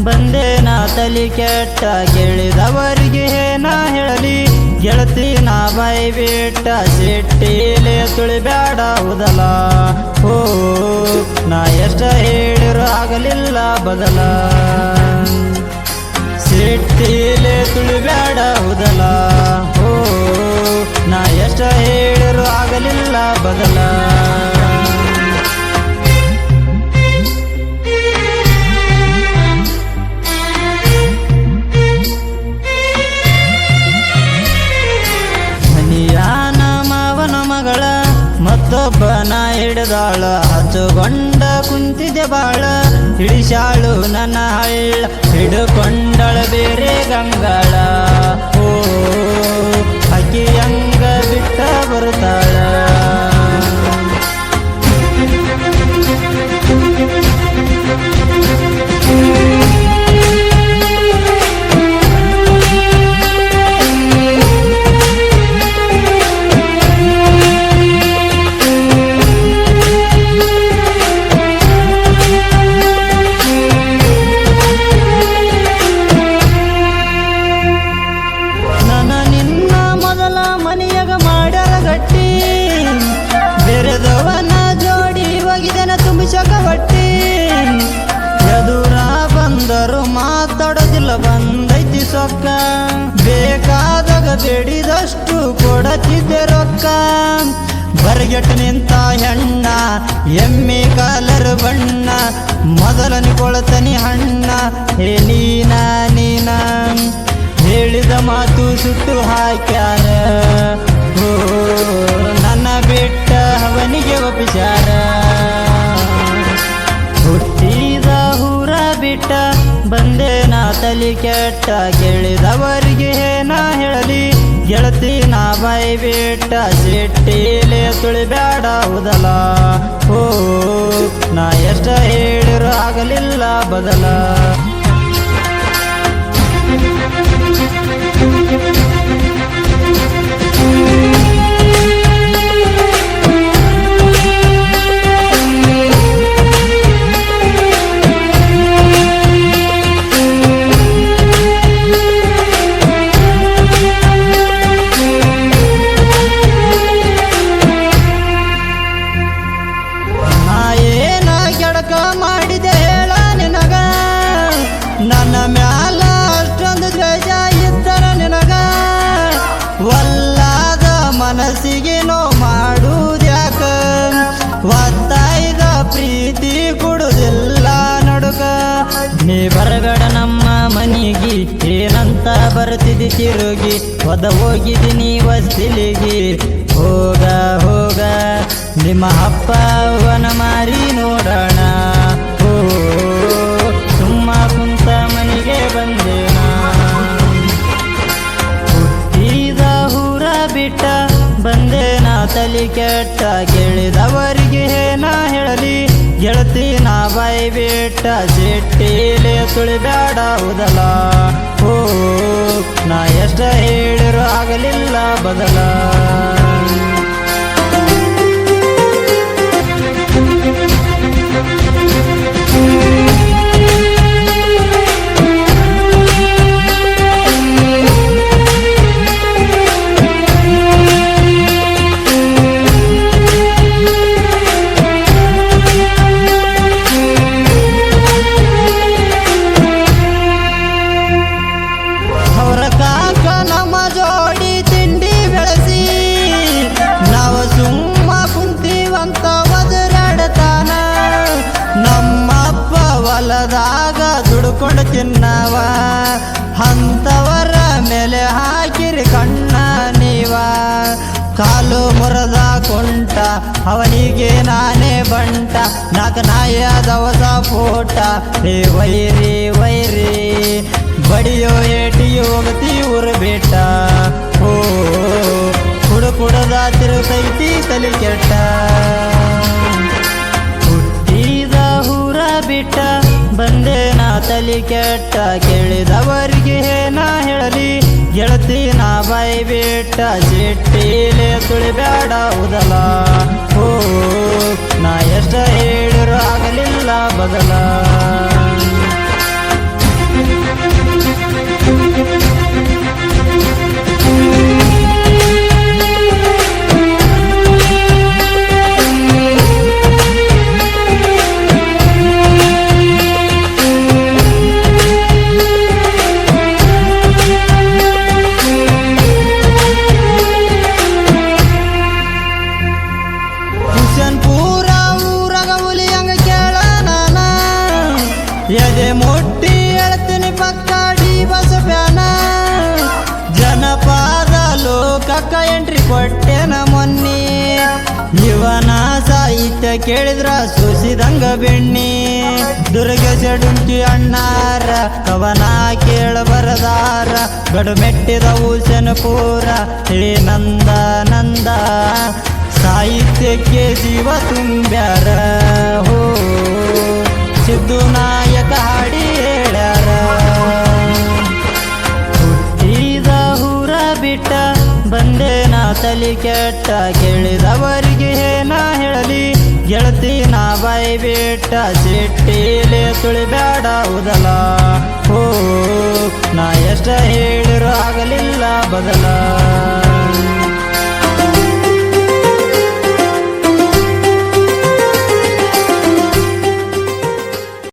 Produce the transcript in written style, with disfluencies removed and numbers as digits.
ಬಂದೆ ನಾ ತಲಿ ಕೆಟ್ಟ ಕೇಳಿದವರಿಗೆ ನಾ ಹೇಳಲಿ ಗೆಳತಿ ನಾ ಬಾಯಿ ಬಿಟ್ಟ ಸಿಟ್ಟಿಲೆ ತುಳಿಬ್ಯಾಡ ಉದಲ ಓ ನಾ ಎಷ್ಟ ಹೇಳಿರು ಆಗಲಿಲ್ಲ ಬದಲ ಸಿಟ್ಟಿಲೆ ತುಳಿಬ್ಯಾಡ ಉದಲ ಓ ನಾ ಎಷ್ಟ ಹೇಳಿರು ಆಗಲಿಲ್ಲ ಬದಲ ಮತ್ತೊಬ್ಬನ ಹಿಡಿದಾಳ ಹಚ್ಚುಕೊಂಡ ಕುಂತಿದೆ ಬಾಳ ಹಿಡಿಸಾಳು ನನ್ನ ಹಳ್ಳ ಹಿಡ್ಕೊಂಡಳ ಬೇರೆ ಗಂಗಾಳ ಓ ಅಕ್ಕಿ ಹಂಗ ಬಿಟ್ಟ ಬರುತ್ತಾಳ ಎದುರ ಬಂದರು ಮಾತಾಡೋದಿಲ್ಲ ಬಂದೈತಿ ಸೊಕ್ಕ ಬೇಕಾದಾಗ ಬೇಡಿದಷ್ಟು ಕೊಡತಿದ್ದೆ ರೊಕ್ಕ ಬರಗೆಟ್ಟು ನಿಂತ ಹೆಣ್ಣ ಎಮ್ಮೆ ಕಾಲರ್ ಬಣ್ಣ ಮೊದಲನಿ ಕೊಳತನಿ ಹಣ್ಣ ಹೇ ನೀನ ಹೇಳಿದ ಮಾತು ಸುಟ್ಟು ಹಾಕ್ಯಾರ ಓ ನನ್ನ ಬಿಟ್ಟ ಅವನಿಗೆ ಒಪ್ಪಿಸ್ಯಾರ ಹುಟ್ಟಿದ ಊರ ಬಿಟ್ಟ ಬಂದೆ ನಾ ತಲಿ ಕೆಟ್ಟ ಕೇಳಿದವರಿಗೆ ನಾ ಹೇಳಲಿ ಗೆಳತಿ ನಾ ಬಾಯಿ ಬಿಟ್ಟ ಸಿಟ್ಟಿಲೆ ತುಳಿಬ್ಯಾಡ ಉದಲ ಓ ನಾ ಎಷ್ಟ ಹೇಳಿರು ಆಗಲಿಲ್ಲ ಬದಲ ಮಾಡಿದೆ ಹೇಳ ನಿನಗ ನನ್ನ ಮ್ಯಾಲ ಅಷ್ಟೊಂದು ದ್ವೇಷ ಇದ್ದರ ನಿನಗ ಒಲ್ಲಾದ ಮನಸ್ಸಿಗೆ ನೋ ಮಾಡುದ್ಯಾಕ ಒತ್ತಾಯ್ದ ಪ್ರೀತಿ ಕೊಡುದಿಲ್ಲ ನಡುಕ ನೀ ಬರಗಡ ನಮ್ಮ ಮನಿಗಿ ಏನಂತ ಬರ್ತಿದಿ ತಿರುಗಿ ಒದ ಹೋಗಿದ್ದೀನಿ ವಸ್ತಿಲಿಗಿ ಹೋಗ ಹೋಗ ನಿಮ್ಮ ಅಪ್ಪ ಅವನ ಮಾರಿ ನೋಡೋಣ ಓ ಸುಮ್ಮ ಕುಂತ ಮನೆಗೆ ಬಂದೇನ ಹುಟ್ಟಿದ ಊರ ಬಿಟ್ಟ ಬಂದೆ ನಾ ತಲಿ ಕೆಟ್ಟ ಕೇಳಿದವರಿಗೆ ನಾ ಹೇಳಲಿ ಗೆಳತಿ ನಾ ಬಾಯಿ ಬಿಟ್ಟ ಸಿಟ್ಟಿಲೆ ತುಳಿಬ್ಯಾಡ ಉದಲ ಓ ನಾ ಎಷ್ಟ ಹೇಳಿರು ಆಗಲಿಲ್ಲ ಬದಲ ದುಡ್ಕೊಂಡು ತಿನ್ನವ ಅಂತವರ ಮೇಲೆ ಹಾಕಿರಿ ಕಣ್ಣ ನೀವ ಕಾಲು ಮುರದ ಕೊಂಟ ಅವನಿಗೆ ನಾನೇ ಬಂಟ ನಾಲ್ಕು ನಾಯದ ಹೊಸ ಫೋಟ ಹೇ ವೈರಿ ವೈರಿ ಬಡಿಯೋ ಏಟಿಯೋ ಹೋಗತಿ ಊರು ಬೇಟ ಓ ಕುಡದ ತಿರುಗೈತಿ ತಲೆ ಕೆಟ್ಟ ಹುಟ್ಟಿದ ಊರ ಬಿಟ್ಟ ಬಂದೆ ನಾ ತಲಿ ಕೆಟ್ಟ ಕೇಳಿದವರಿಗೆ ನಾ ಹೇಳಲಿ ಗೆಳತಿ ನಾ ಬಾಯಿ ಬಿಟ್ಟ ಸಿಟ್ಟಿಲೆ ತುಳಿಬ್ಯಾಡ ಉದಲ ಓ ನಾ ಎಷ್ಟ ಹೇಳಿರು ಆಗಲಿಲ್ಲ ಬದಲ ಹೇಳಿಕೊಟ್ಟೆನ ಮೊನ್ನೆ ಇವನ ಸಾಹಿತ್ಯ ಕೇಳಿದ್ರ ಸೂಸಿದಂಗ ಬೆಣ್ಣಿ ದುರ್ಗ ಚಡುಂಕಿ ಅಣ್ಣಾರ ಕವನ ಕೇಳ ಬರದಾರ ಗಡು ಮೆಟ್ಟಿದವು ಶನಪೂರ ಹೇ ನಂದ ನಂದ ಸಾಹಿತ್ಯಕ್ಕೆ ಜೀವ ತುಂಬ್ಯಾರ ಹೋ ಸಿದ್ದು ನಾಯಕ ಹಾಡಿ ಹೇಳ್ಯಾರ ಹುಟ್ಟಿದ ಊರ ಬಿಟ್ಟ ಬಂದೆ ನಾ ತಲಿ ಕೆಟ್ಟ ಕೇಳಿದವರಿಗೆ ನಾ ಹೇಳಲಿ ಗೆಳತಿ ನಾ ಬಾಯಿ ಬಿಟ್ಟ ಸಿಟ್ಟಿಲೆ ತುಳಿಬ್ಯಾಡ ಉದಲ ಹೋ ನಾ ಎಷ್ಟ ಹೇಳಿರೋ ಆಗಲಿಲ್ಲ ಬದಲ